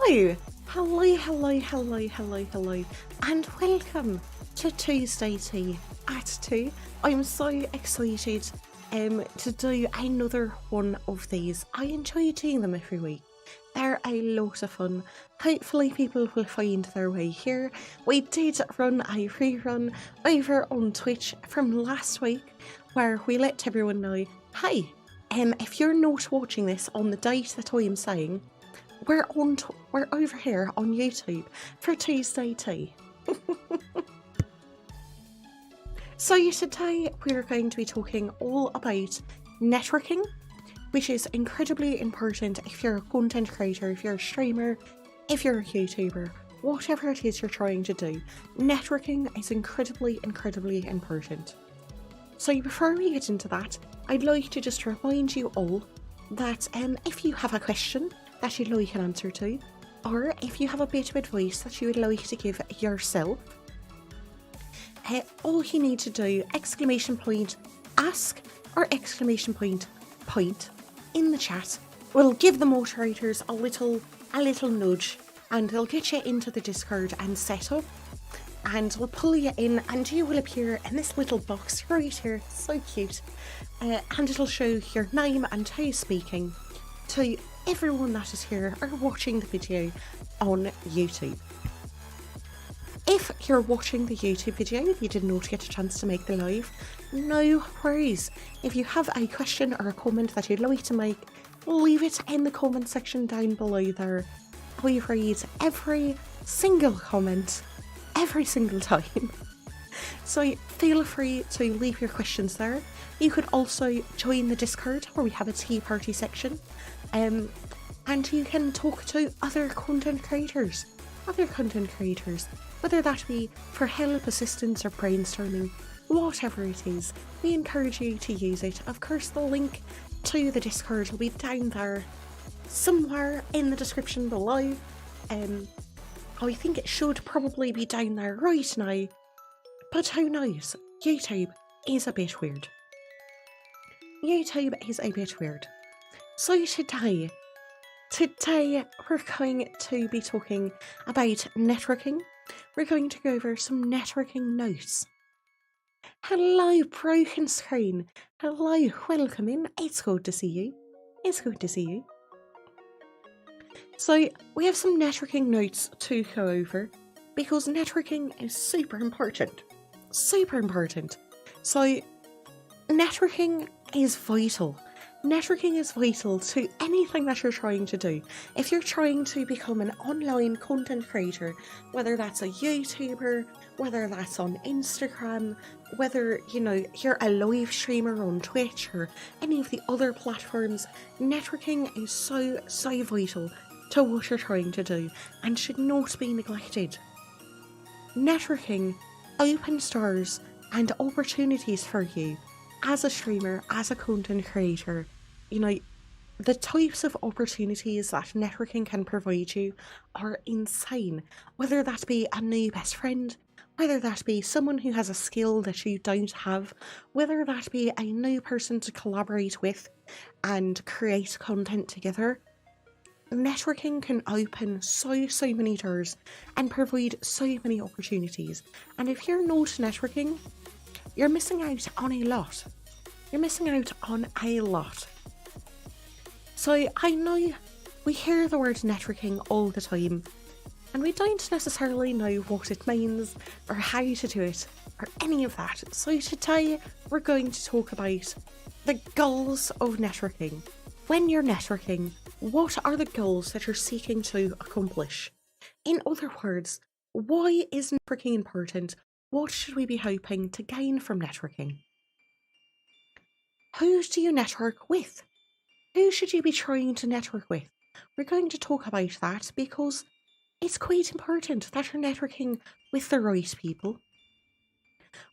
Hello, and welcome to Tuesday Tea at 2. I'm so excited to do another one of these. I enjoy doing them every week. They're a lot of fun. Hopefully people will find their way here. We did run a rerun over on Twitch from last week where we let everyone know, hey, if you're not watching this on the date that I am saying, we're over here on YouTube for Tuesday Tea. So today we're going to be talking all about networking, which is incredibly important if you're a content creator, if you're a streamer, if you're a YouTuber, whatever it is you're trying to do. Networking is incredibly important. So before we get into that, I'd like to just remind you all that if you have a question that you'd like an answer to, or if you have a bit of advice that you would like to give yourself, all you need to do, !ask or !point in the chat will give the moderators a little nudge, and they'll get you into the Discord and set up, and we'll pull you in and you will appear in this little box right here, so cute, and it'll show your name and who is speaking to everyone that is here or watching the video on YouTube. If you're watching the YouTube video and you did not get a chance to make the live, no worries. If you have a question or a comment that you'd like to make, leave it in the comment section down below there. We read every single comment, every single time. So feel free to leave your questions there. You could also join the Discord where we have a tea party section. And you can talk to other content creators, whether that be for help, assistance or brainstorming, whatever it is. We encourage you to use it. Of course, the link to the Discord will be down there somewhere in the description below. I think it should probably be down there right now, but who knows? YouTube is a bit weird. So today we're going to be talking about networking. We're going to go over some networking notes. Hello, Broken Screen. Hello, welcome in. It's good to see you. So we have some networking notes to go over because networking is super important. So networking is vital. Networking is vital to anything that you're trying to do. If you're trying to become an online content creator, whether that's a YouTuber, whether that's on Instagram, whether, you're a live streamer on Twitch or any of the other platforms, networking is so vital to what you're trying to do and should not be neglected. Networking opens doors and opportunities for you as a streamer, as a content creator. The types of opportunities that networking can provide you are insane. Whether that be a new best friend, whether that be someone who has a skill that you don't have, whether that be a new person to collaborate with and create content together. Networking can open so many doors and provide so many opportunities. And if you're not networking, you're missing out on a lot. So I know we hear the word networking all the time, and we don't necessarily know what it means or how to do it or any of that. So today we're going to talk about the goals of networking. When you're networking, what are the goals that you're seeking to accomplish? In other words, why is networking important? What should we be hoping to gain from networking? Who do you network with? Who should you be trying to network with? We're going to talk about that because it's quite important that you're networking with the right people.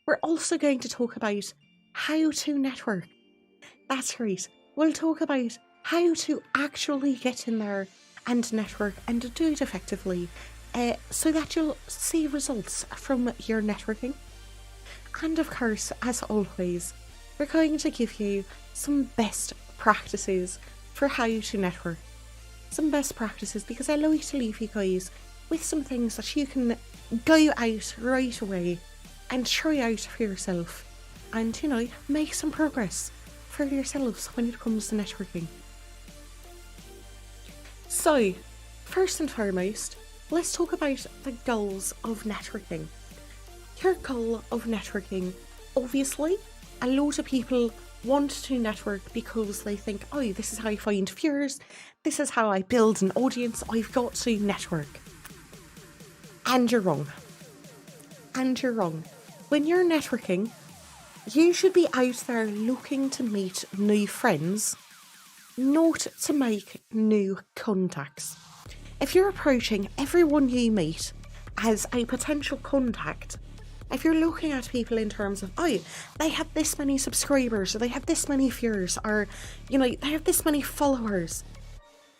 We're also going to talk about how to network. That's right, we'll talk about how to actually get in there and network and to do it effectively, so that you'll see results from your networking. And of course, as always, we're going to give you some best practices for how to network. some best practices, because I like to leave you guys with some things that you can go out right away and try out for yourself and, make some progress for yourselves when it comes to networking. So, first and foremost, let's talk about the goals of networking. Your goal of networking, obviously, a lot of people want to network because they think, oh, this is how I find viewers, this is how I build an audience, I've got to network. And you're wrong. And you're wrong. When you're networking, you should be out there looking to meet new friends, not to make new contacts. If you're approaching everyone you meet as a potential contact, if you're looking at people in terms of, oh, they have this many subscribers, or they have this many viewers, or, they have this many followers,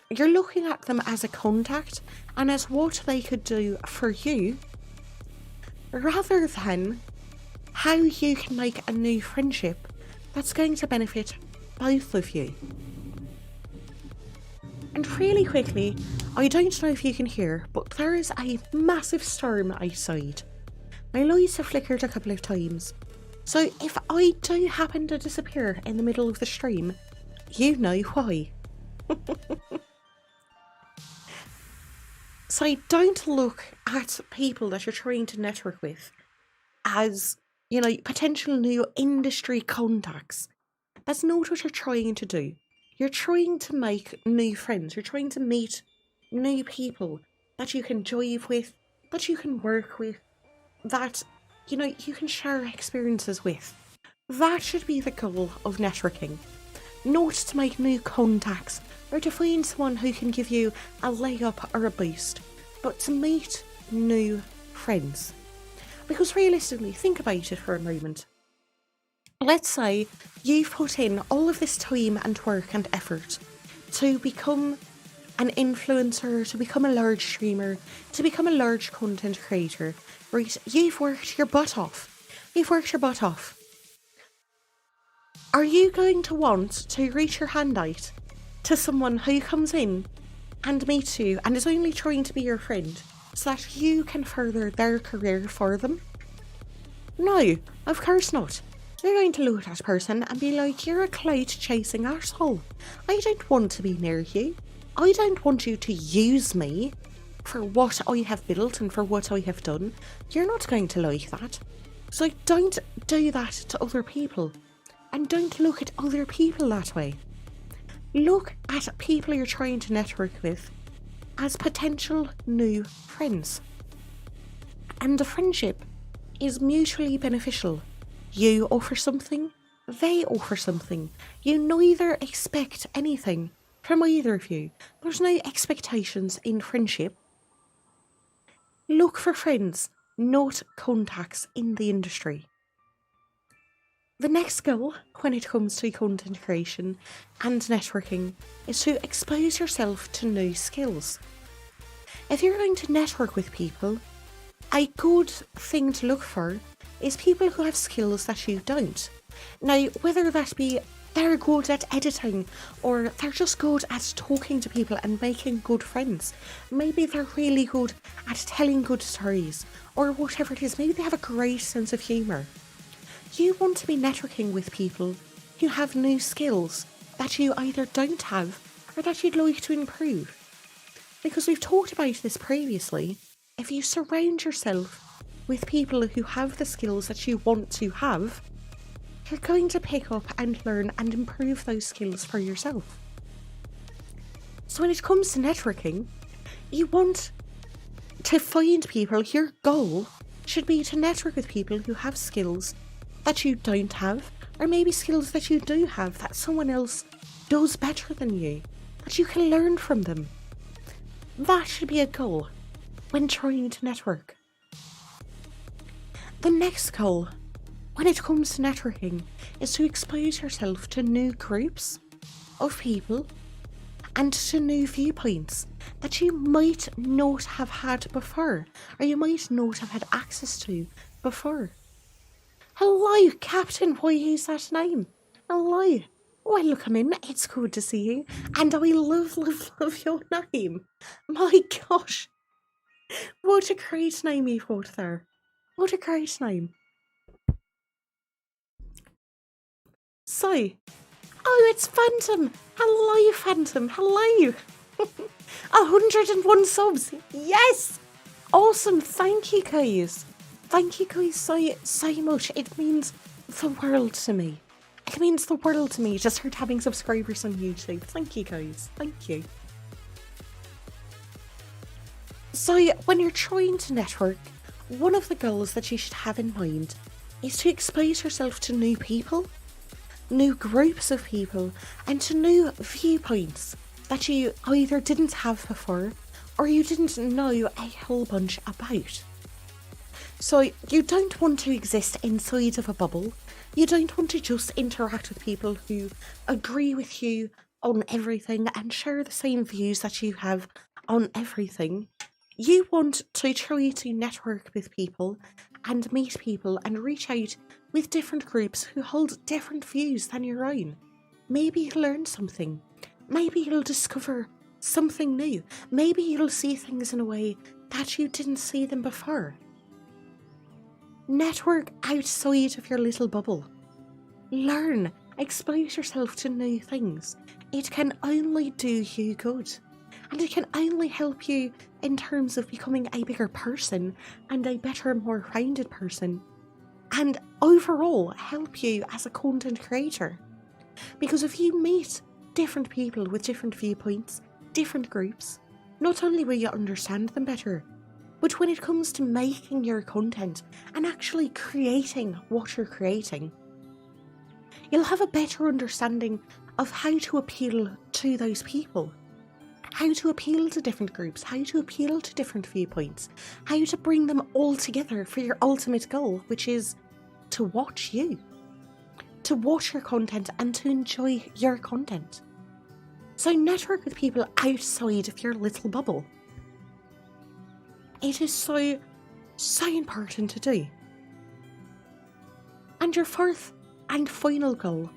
you're looking at them as a contact and as what they could do for you, rather than how you can make a new friendship that's going to benefit both of you. And really quickly, I don't know if you can hear, but there is a massive storm outside. My lights have flickered a couple of times, so if I do happen to disappear in the middle of the stream, you know why. So don't look at people that you're trying to network with as, potential new industry contacts. That's not what you're trying to do. You're trying to make new friends. You're trying to meet new people that you can jive with, that you can work with, that, you can share experiences with. That should be the goal of networking. Not to make new contacts or to find someone who can give you a leg up or a boost, but to meet new friends. Because realistically, think about it for a moment. Let's say you've put in all of this time and work and effort to become an influencer, to become a large streamer, to become a large content creator, right? You've worked your butt off. Are you going to want to reach your hand out to someone who comes in and meets you and is only trying to be your friend so that you can further their career for them? No, of course not. You're going to look at that person and be like, you're a clout-chasing arsehole. I don't want to be near you. I don't want you to use me for what I have built and for what I have done. You're not going to like that. So don't do that to other people. And don't look at other people that way. Look at people you're trying to network with as potential new friends. And the friendship is mutually beneficial. You offer something, they offer something. You neither expect anything from either of you. There's no expectations in friendship. Look for friends, not contacts in the industry. The next goal when it comes to content creation and networking is to expose yourself to new skills. If you're going to network with people, a good thing to look for is people who have skills that you don't. Now, whether that be they're good at editing or they're just good at talking to people and making good friends. Maybe they're really good at telling good stories or whatever it is. Maybe they have a great sense of humour. You want to be networking with people who have new skills that you either don't have or that you'd like to improve. Because we've talked about this previously, if you surround yourself with people who have the skills that you want to have, you're going to pick up and learn and improve those skills for yourself. So when it comes to networking, you want to find people, your goal should be to network with people who have skills that you don't have, or maybe skills that you do have that someone else does better than you, that you can learn from them. That should be a goal when trying to network. The next goal when it comes to networking is to expose yourself to new groups of people and to new viewpoints that you might not have had before, or you might not have had access to before. Hello, Captain, why use that name? Hello. Welcome in, it's good to see you, and I love your name. My gosh, what a great name you've got there. What a great name. So, oh, it's Phantom. Hello, Phantom. Hello. 101 subs. Yes. Awesome. Thank you, guys. Thank you, guys, so much. It means the world to me. It means the world to me to start having subscribers on YouTube. Thank you, guys. Thank you. So, when you're trying to network, one of the goals that you should have in mind is to expose yourself to new people, new groups of people, and to new viewpoints that you either didn't have before or you didn't know a whole bunch about. So you don't want to exist inside of a bubble. You don't want to just interact with people who agree with you on everything and share the same views that you have on everything. You want to try to network with people and meet people and reach out with different groups who hold different views than your own. Maybe you'll learn something. Maybe you'll discover something new. Maybe you'll see things in a way that you didn't see them before. Network outside of your little bubble. Learn, expose yourself to new things. It can only do you good. And it can only help you in terms of becoming a bigger person and a better, more rounded person. And overall help you as a content creator. Because if you meet different people with different viewpoints, different groups, not only will you understand them better, but when it comes to making your content and actually creating what you're creating, you'll have a better understanding of how to appeal to those people, how to appeal to different groups, how to appeal to different viewpoints, how to bring them all together for your ultimate goal, which is to watch you, to watch your content and to enjoy your content. So network with people outside of your little bubble. It is so important to do. And your fourth and final goal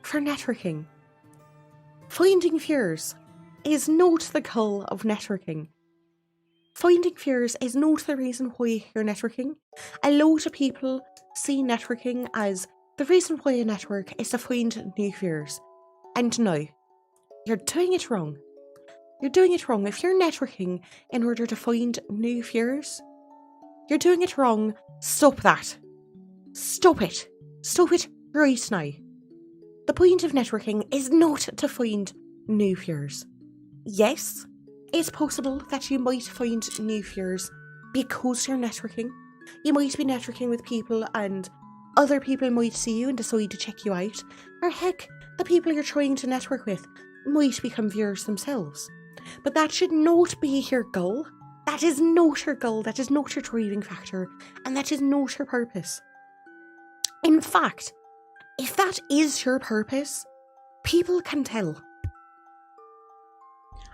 for networking. Finding viewers is not the goal of networking. Finding viewers is not the reason why you're networking. A lot of people see networking as the reason why you network is to find new viewers. And no, you're doing it wrong. You're doing it wrong. If you're networking in order to find new viewers, you're doing it wrong. Stop that. Stop it. Stop it right now. The point of networking is not to find new viewers. Yes, it's possible that you might find new viewers because you're networking. You might be networking with people and other people might see you and decide to check you out. Or heck, the people you're trying to network with might become viewers themselves. But that should not be your goal. That is not your goal. That is not your driving factor. And that is not your purpose. In fact, if that is your purpose, people can tell.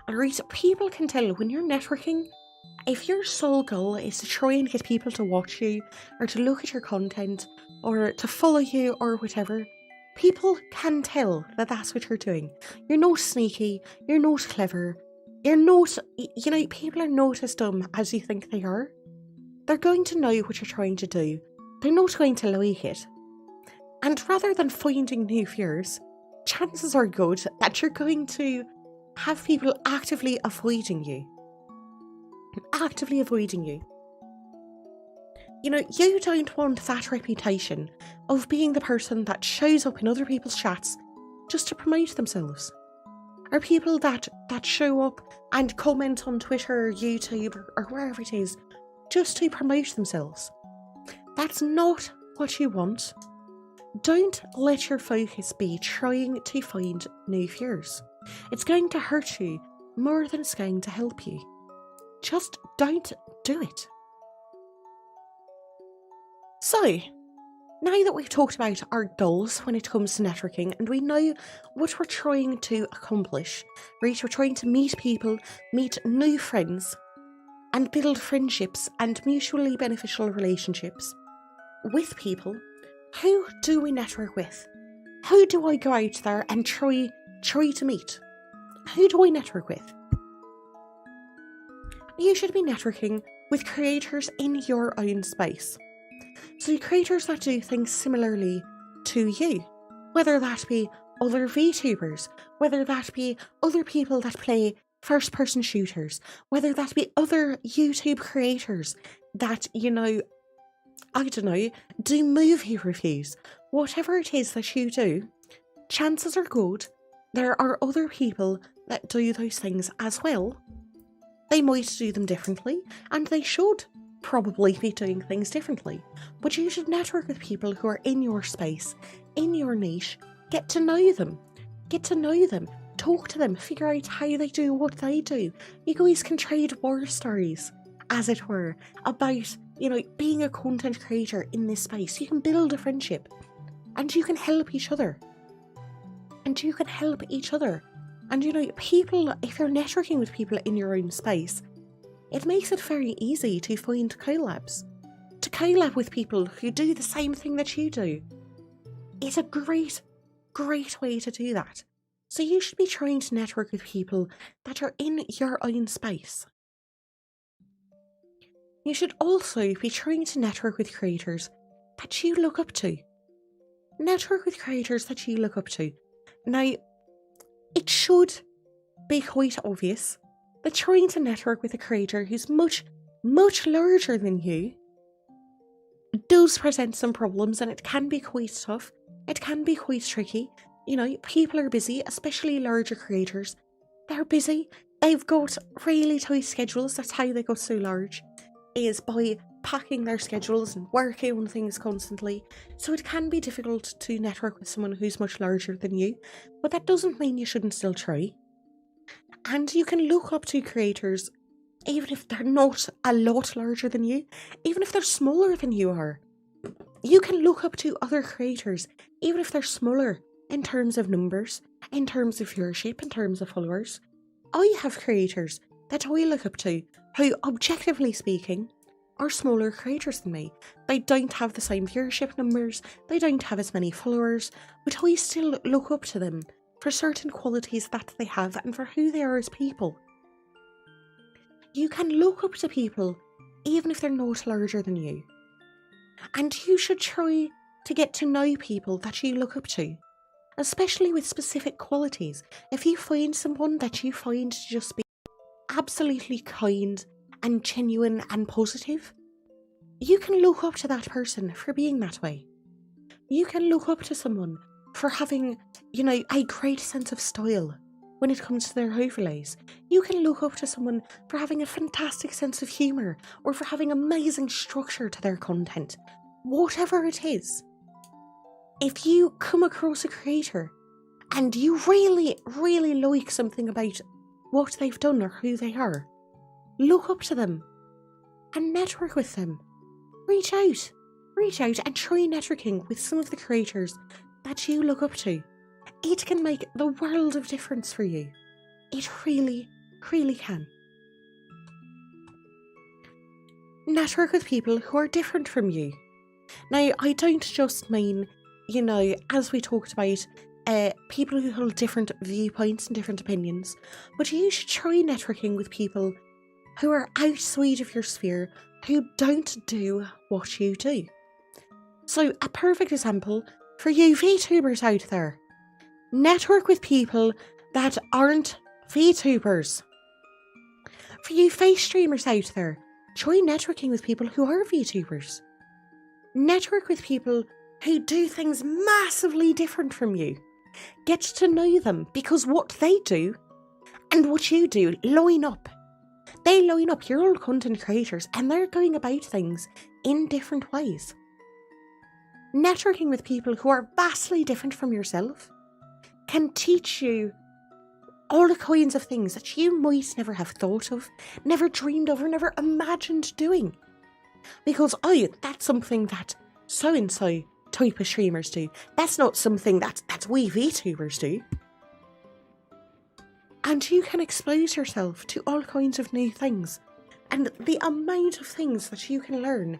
Alright, people can tell when you're networking. If your sole goal is to try and get people to watch you, or to look at your content, or to follow you, or whatever, people can tell that that's what you're doing. You're not sneaky, you're not clever, you're not, people are not as dumb as you think they are. They're going to know what you're trying to do. They're not going to like it. And rather than finding new viewers, chances are good that you're going to have people actively avoiding you. Actively avoiding you. You don't want that reputation of being the person that shows up in other people's chats just to promote themselves. Or people that show up and comment on Twitter, YouTube, or wherever it is, just to promote themselves. That's not what you want. Don't let your focus be trying to find new viewers. It's going to hurt you more than it's going to help you. Just don't do it. So, now that we've talked about our goals when it comes to networking and we know what we're trying to accomplish, right? We're trying to meet people, meet new friends, and build friendships and mutually beneficial relationships with people. Who do we network with? Who do I go out there and try to meet? Who do I network with? You should be networking with creators in your own space. So creators that do things similarly to you, whether that be other VTubers, whether that be other people that play first-person shooters, whether that be other YouTube creators that, do movie reviews, whatever it is that you do, chances are good there are other people that do those things as well. They might do them differently, and they should probably be doing things differently. But you should network with people who are in your space, in your niche. Get to know them. Talk to them. Figure out how they do what they do. You guys can trade war stories, as it were, about, being a content creator in this space. You can build a friendship, and you can help each other. And, people, if you're networking with people in your own space, it makes it very easy to find collabs. To collab with people who do the same thing that you do. It's a great way to do that. So you should be trying to network with people that are in your own space. You should also be trying to network with creators that you look up to. Network with creators that you look up to. Now, it should be quite obvious that trying to network with a creator who's much larger than you does present some problems, and it can be quite tough. It can be quite tricky. People are busy, especially larger creators. They're busy. They've got really tight schedules. That's how they got so large, is by packing their schedules and working on things constantly. So it can be difficult to network with someone who's much larger than you, but that doesn't mean you shouldn't still try. And you can look up to creators even if they're not a lot larger than you, even if they're smaller than you are. You can look up to other creators even if they're smaller in terms of numbers, in terms of viewership, in terms of followers. I have creators that I look up to who, objectively speaking, are smaller creators than me. They don't have the same viewership numbers, they don't have as many followers, but I still look up to them for certain qualities that they have and for who they are as people. You can look up to people even if they're not larger than you. And you should try to get to know people that you look up to, especially with specific qualities. If you find someone that you find to just be absolutely kind and genuine and positive, you can look up to that person for being that way. You can look up to someone for having, a great sense of style when it comes to their overlays. You can look up to someone for having a fantastic sense of humour, or for having amazing structure to their content. Whatever it is. If you come across a creator and you really like something about what they've done or who they are, look up to them and network with them. Reach out and try networking with some of the creators that you look up to. It can make the world of difference for you. It really can. Network with people who are different from you. Now, I don't just mean, as we talked about, people who hold different viewpoints and different opinions, but you should try networking with people who are outside of your sphere, who don't do what you do. So, a perfect example for you VTubers out there: network with people that aren't VTubers. For you face streamers out there, try networking with people who are VTubers. Network with people who do things massively different from you. Get to know them, because what they do and what you do line up. They line up. You're all content creators and they're going about things in different ways. Networking with people who are vastly different from yourself can teach you all the kinds of things that you might never have thought of, never dreamed of, or never imagined doing. Because, that's something that so-and-so type of streamers do. That's not something that we VTubers do. And you can expose yourself to all kinds of new things. And the amount of things that you can learn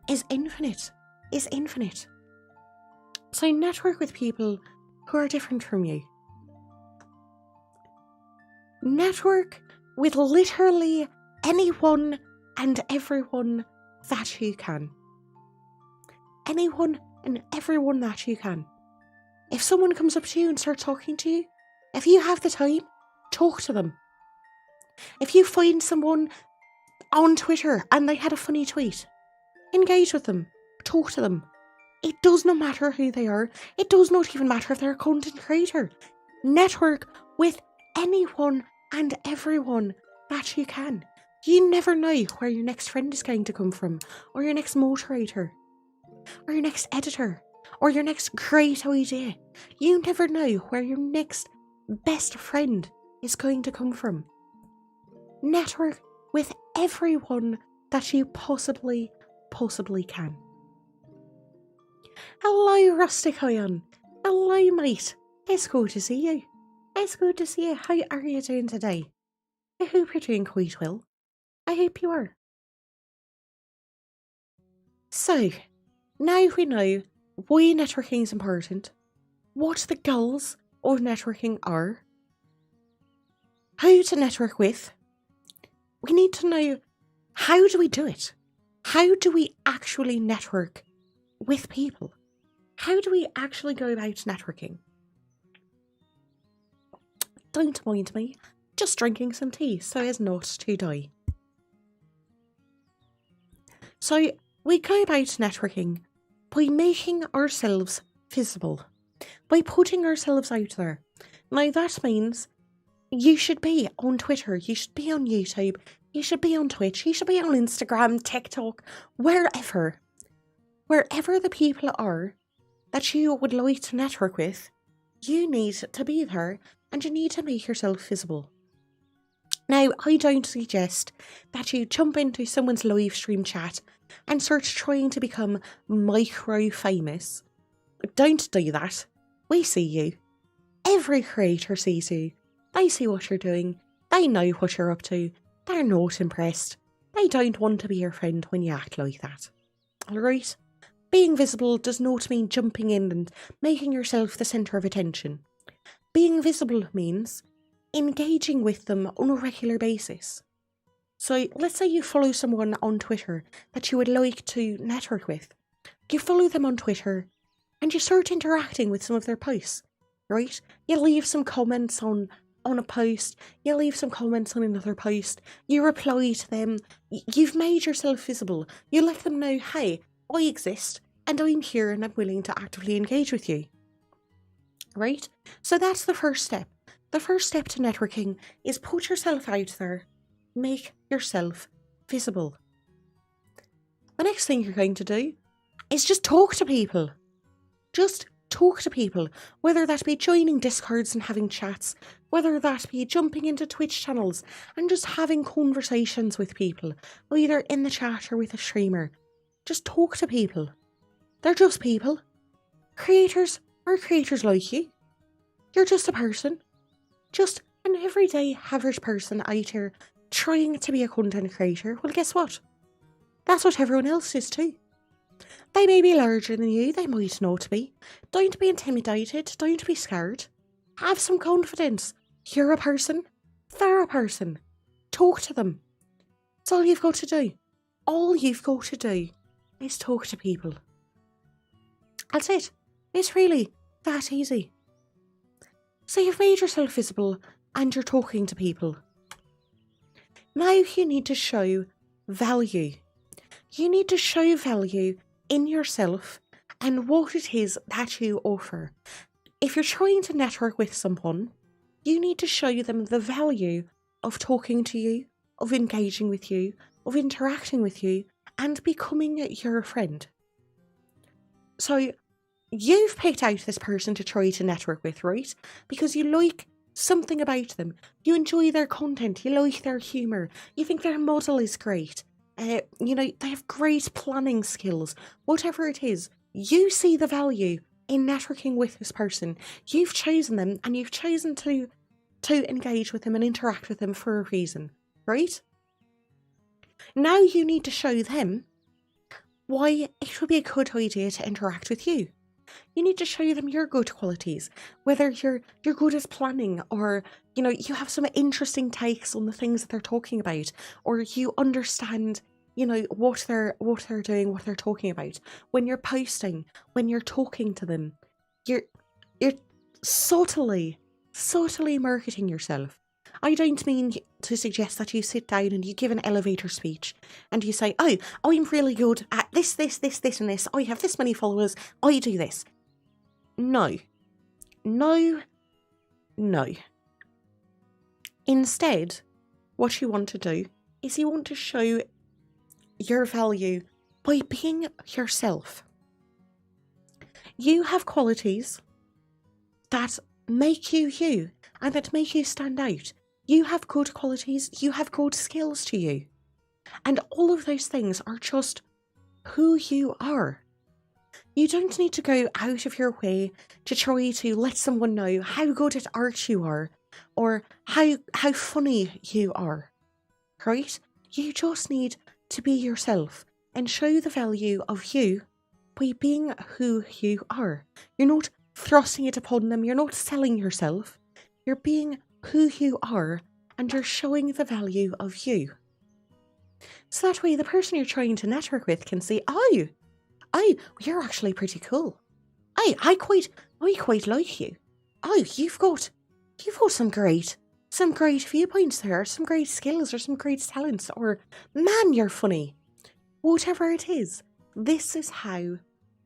is infinite. So network with people who are different from you. Network with literally anyone and everyone that you can. Anyone and everyone that you can. If someone comes up to you and starts talking to you, if you have the time, talk to them. If you find someone on Twitter and they had a funny tweet, engage with them, talk to them. It does not matter who they are. It does not even matter if they're a content creator. Network with anyone and everyone that you can. You never know where your next friend is going to come from, or your next moderator, or your next editor, or your next great idea. You never know where your next best friend is going to come from. Network with everyone that you possibly can. Hello, Rustic Ion. Hello, mate. It's good to see you. It's good to see you. How are you doing today? I hope you're doing quite well. I hope you are. So, now we know why networking is important, what the goals of networking are, who to network with. We need to know, how do we do it? How do we actually network with people? How do we actually go about networking? Don't mind me, just drinking some tea so as not to die. So, we go about networking by making ourselves visible, by putting ourselves out there. Now, that means you should be on Twitter, you should be on YouTube, you should be on Twitch, you should be on Instagram, TikTok, wherever the people are that you would like to network with, you need to be there and you need to make yourself visible. Now, I don't suggest that you jump into someone's live stream chat and start trying to become micro famous. Don't do that. We see you. Every creator sees you. They see what you're doing. They know what you're up to. They're not impressed. They don't want to be your friend when you act like that. Alright? Being visible does not mean jumping in and making yourself the centre of attention. Being visible means engaging with them on a regular basis. So let's say you follow someone on Twitter that you would like to network with. You follow them on Twitter and you start interacting with some of their posts, right? You leave some comments on a post, you leave some comments on another post, you reply to them, you've made yourself visible. You let them know, hey, I exist and I'm here and I'm willing to actively engage with you. Right? So that's the first step. The first step to networking is put yourself out there. Make yourself visible. The next thing you're going to do is just talk to people. Just talk to people. Whether that be joining Discords and having chats, whether that be jumping into Twitch channels and just having conversations with people, either in the chat or with a streamer. Just talk to people. They're just people. Creators are creators like you. You're just a person. Just an everyday average person out here trying to be a content creator. Well, guess what? That's what everyone else is too. They may be larger than you, they might not be. Don't be intimidated, don't be scared. Have some confidence. You're a person, they're a person. Talk to them. That's all you've got to do. All you've got to do is talk to people. That's it. It's really that easy. So you've made yourself visible and you're talking to people. Now you need to show value. You need to show value in yourself and what it is that you offer. If you're trying to network with someone, you need to show them the value of talking to you, of engaging with you, of interacting with you, and becoming your friend. So you've picked out this person to try to network with, right? Because you like something about them. You enjoy their content. You like their humour. You think their model is great. They have great planning skills. Whatever it is, you see the value in networking with this person. You've chosen them and you've chosen to engage with them and interact with them for a reason, right? Now you need to show them why it would be a good idea to interact with you. You need to show them your good qualities, whether you're good at planning, or you have some interesting takes on the things that they're talking about, or you understand what they're doing, what they're talking about. When you're posting, when you're talking to them, you're subtly marketing yourself. I don't mean to suggest that you sit down and you give an elevator speech and you say, oh, I'm really good at this, and this. I have this many followers. I do this. No. Instead, what you want to do is you want to show your value by being yourself. You have qualities that make you you and that make you stand out. You have good qualities, you have good skills to you. And all of those things are just who you are. You don't need to go out of your way to try to let someone know how good at art you are, or how funny you are, right? You just need to be yourself and show the value of you by being who you are. You're not thrusting it upon them, you're not selling yourself. You're being who you are, and you're showing the value of you. So that way the person you're trying to network with can say, oh, you're actually pretty cool. I quite like you. Oh, you've got some great viewpoints there, some great skills, or some great talents, or man, you're funny. Whatever it is, this is how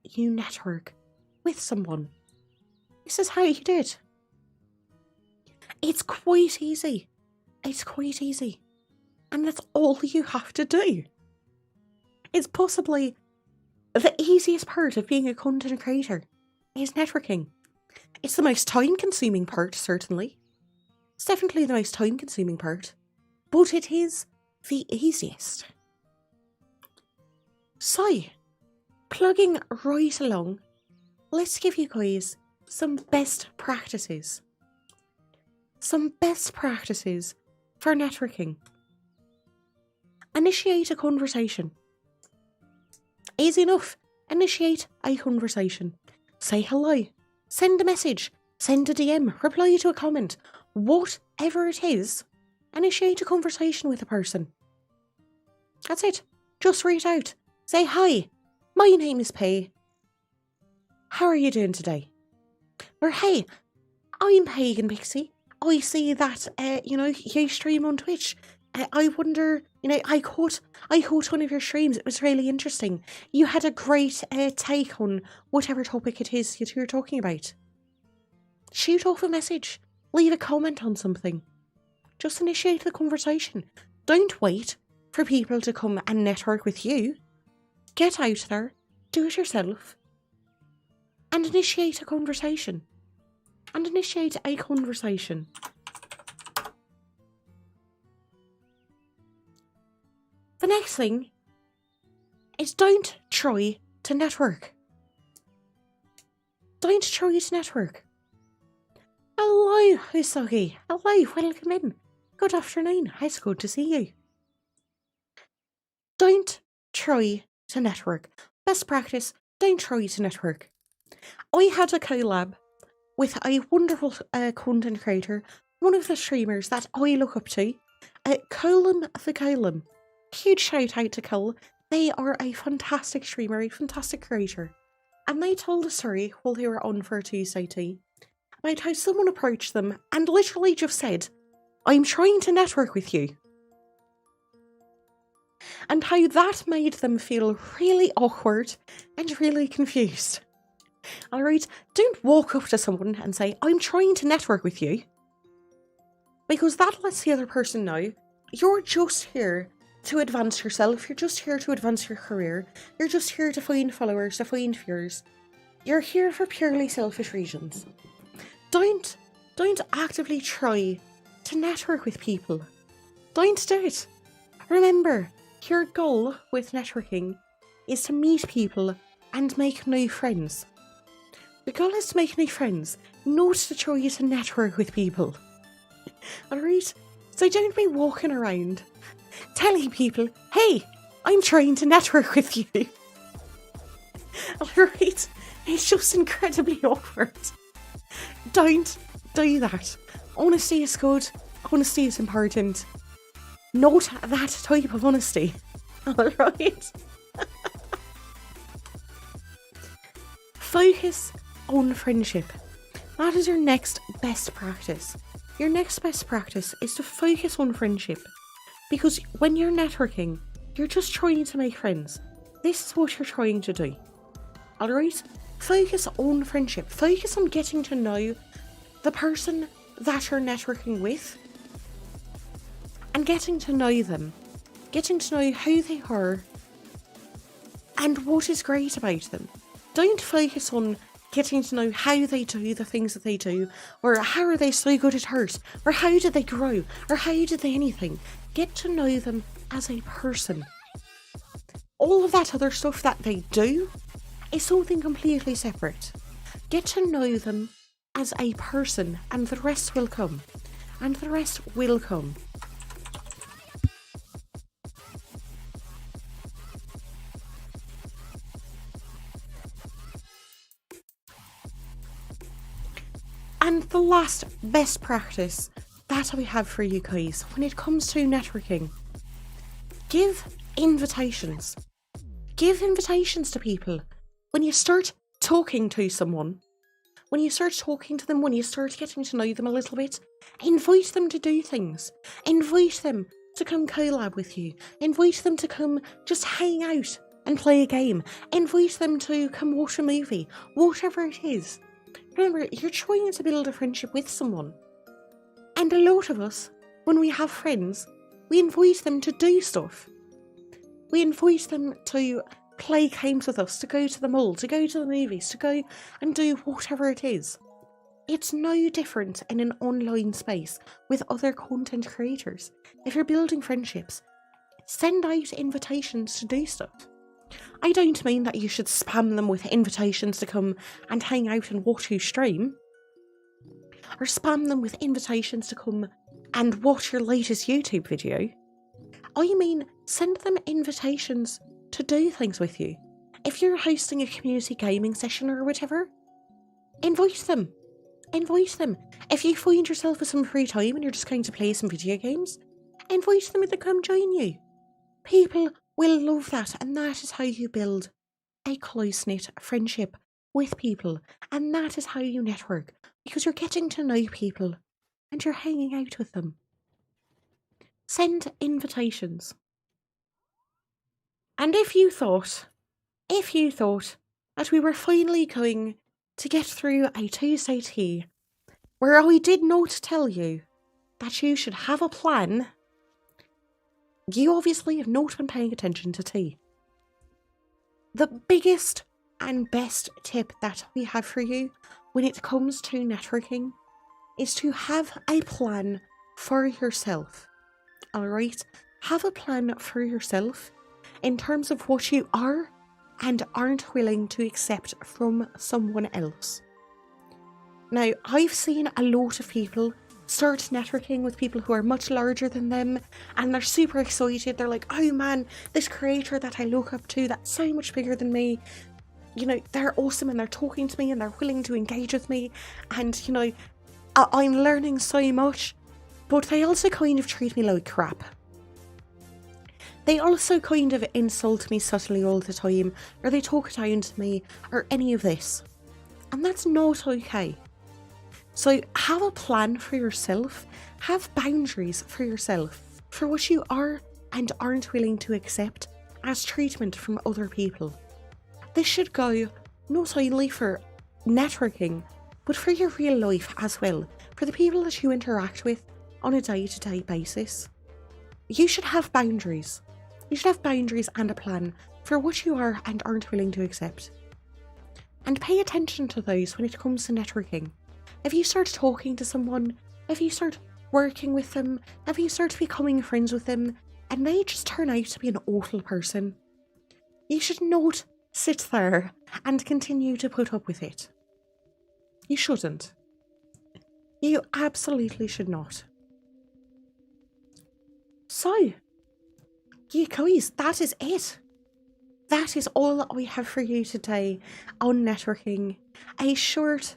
you network with someone. This is how you do it. It's quite easy. And that's all you have to do. It's possibly the easiest part of being a content creator is networking. It's the most time-consuming part, certainly. It's definitely the most time-consuming part. But it is the easiest. So, plugging right along, let's give you guys some best practices. Some best practices for networking. Initiate a conversation. Easy enough. Initiate a conversation. Say hello. Send a message. Send a DM. Reply to a comment. Whatever it is, initiate a conversation with a person. That's it. Just reach out. Say, hi, my name is Pae. How are you doing today? Or, hey, I'm Paegan Pixie. I see that, you stream on Twitch. I wonder, I caught one of your streams. It was really interesting. You had a great take on whatever topic it is that you're talking about. Shoot off a message. Leave a comment on something. Just initiate the conversation. Don't wait for people to come and network with you. Get out there, do it yourself, and initiate a conversation. The next thing is don't try to network. Hello, Usagi. Hello, welcome in. Good afternoon. It's good to see you. Don't try to network. Best practice, don't try to network. I had a collab with a wonderful content creator, one of the streamers that I look up to, Colum the Colum. Huge shout out to Cole. They are a fantastic streamer, a fantastic creator. And they told a story while they were on for a Tuesday tea about how someone approached them and literally just said, I'm trying to network with you. And how that made them feel really awkward and really confused. Alright, don't walk up to someone and say, I'm trying to network with you. Because that lets the other person know you're just here to advance yourself, you're just here to advance your career, you're just here to find followers, to find viewers. You're here for purely selfish reasons. Don't actively try to network with people. Don't do it. Remember, your goal with networking is to meet people and make new friends. The goal is to make new friends, not to try to network with people. Alright? So don't be walking around telling people, hey, I'm trying to network with you. Alright? It's just incredibly awkward. Don't do that. Honesty is good. Honesty is important. Note that type of honesty. Alright? Focus on friendship. That is your next best practice. Your next best practice is to focus on friendship. Because when you're networking, you're just trying to make friends. This is what you're trying to do. Alright? Focus on friendship. Focus on getting to know the person that you're networking with. And getting to know them. Getting to know who they are. And what is great about them. Don't focus on getting to know how they do the things that they do, or how are they so good at art, or how did they grow, or how did they anything. Get to know them as a person. All of that other stuff that they do is something completely separate. Get to know them as a person, and the rest will come. And the rest will come. And the last best practice that we have for you guys when it comes to networking. Give invitations. Give invitations to people. When you start talking to someone, when you start talking to them, when you start getting to know them a little bit, invite them to do things. Invite them to come collab with you. Invite them to come just hang out and play a game. Invite them to come watch a movie. Whatever it is. Remember, you're trying to build a friendship with someone. And a lot of us, when we have friends, we invite them to do stuff. We invite them to play games with us, to go to the mall, to go to the movies, to go and do whatever it is. It's no different in an online space with other content creators. If you're building friendships, send out invitations to do stuff. I don't mean that you should spam them with invitations to come and hang out and watch you stream. Or spam them with invitations to come and watch your latest YouTube video. I mean, send them invitations to do things with you. If you're hosting a community gaming session or whatever, invite them. Invite them. If you find yourself with some free time and you're just going to play some video games, invite them to come join you. People will love that, and that is how you build a close-knit friendship with people, and that is how you network, because you're getting to know people and you're hanging out with them. Send invitations. And if you thought that we were finally going to get through a Tuesday tea where I did not tell you that you should have a plan, you obviously have not been paying attention to tea. The biggest and best tip that we have for you when it comes to networking is to have a plan for yourself. Alright? Have a plan for yourself in terms of what you are and aren't willing to accept from someone else. Now, I've seen a lot of people start networking with people who are much larger than them, and they're super excited. They're like, oh man, this creator that I look up to that's so much bigger than me, you know, they're awesome and they're talking to me and they're willing to engage with me, and you know, I'm learning so much. But they also kind of treat me like crap. They also kind of insult me subtly all the time, or they talk down to me, or any of this. And that's not okay. So have a plan for yourself, have boundaries for yourself, for what you are and aren't willing to accept as treatment from other people. This should go not only for networking, but for your real life as well, for the people that you interact with on a day-to-day basis. You should have boundaries. You should have boundaries and a plan for what you are and aren't willing to accept. And pay attention to those when it comes to networking. If you start talking to someone, if you start working with them, if you start becoming friends with them, and they just turn out to be an awful person, you should not sit there and continue to put up with it. You shouldn't. You absolutely should not. So, you guys, that is it. that is all that we have for you today on networking. A short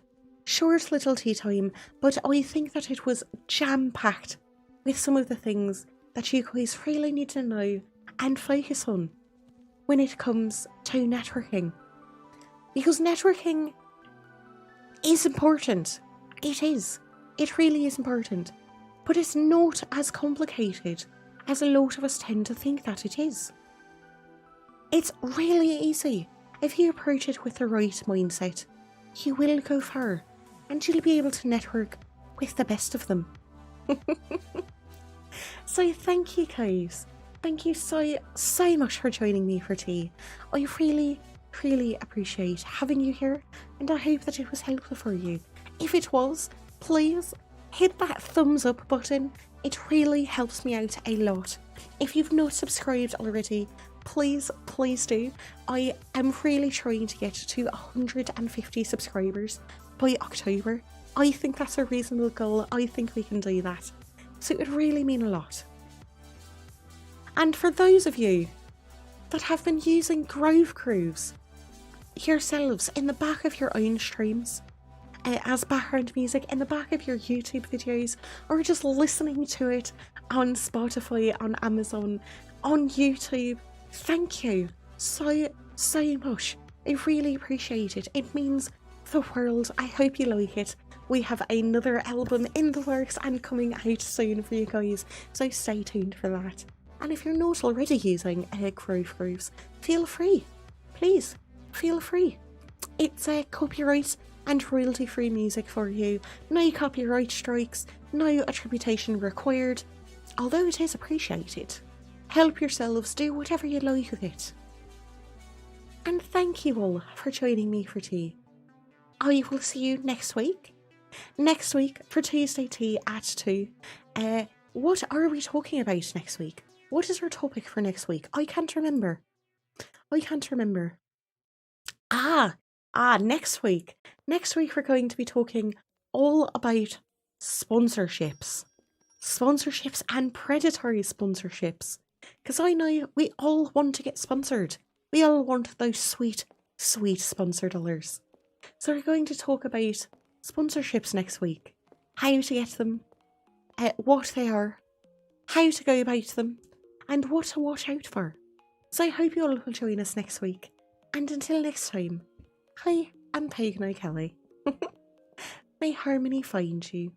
little tea time, but I think that it was jam-packed with some of the things that you guys really need to know and focus on when it comes to networking. Because networking is important. It is. It really is important. But it's not as complicated as a lot of us tend to think that it is. It's really easy. If you approach it with the right mindset, you will go far and you'll be able to network with the best of them. So thank you guys. Thank you so much for joining me for tea. I really appreciate having you here, and I hope that it was helpful for you. If it was, please hit that thumbs up button. It really helps me out a lot. If you've not subscribed already, please do. I am really trying to get to 150 subscribers by October. I think that's a reasonable goal. I think we can do that. So it would really mean a lot. And for those of you that have been using Grove Grooves yourselves in the back of your own streams, as background music in the back of your YouTube videos, or just listening to it on Spotify, on Amazon, on YouTube, thank you so much. I really appreciate it. It means the world. I hope you like it. We have another album in the works and coming out soon for you guys, so stay tuned for that. And if you're not already using Grove Grooves, feel free. Please, feel free. It's copyright and royalty-free music for you. No copyright strikes, no attribution required, although it is appreciated. Help yourselves, do whatever you like with it. And thank you all for joining me for tea. I will see you next week. Next week for Tuesday Tea at 2. What are we talking about next week? What is our topic for next week? I can't remember. Next week. Next week we're going to be talking all about sponsorships. Sponsorships and predatory sponsorships. Because I know we all want to get sponsored. We all want those sweet sponsor dollars. So we're going to talk about sponsorships next week. How to get them, what they are, how to go about them, and what to watch out for. So I hope you all will join us next week. And until next time, I am Paegan O'Ceallaigh. May harmony find you.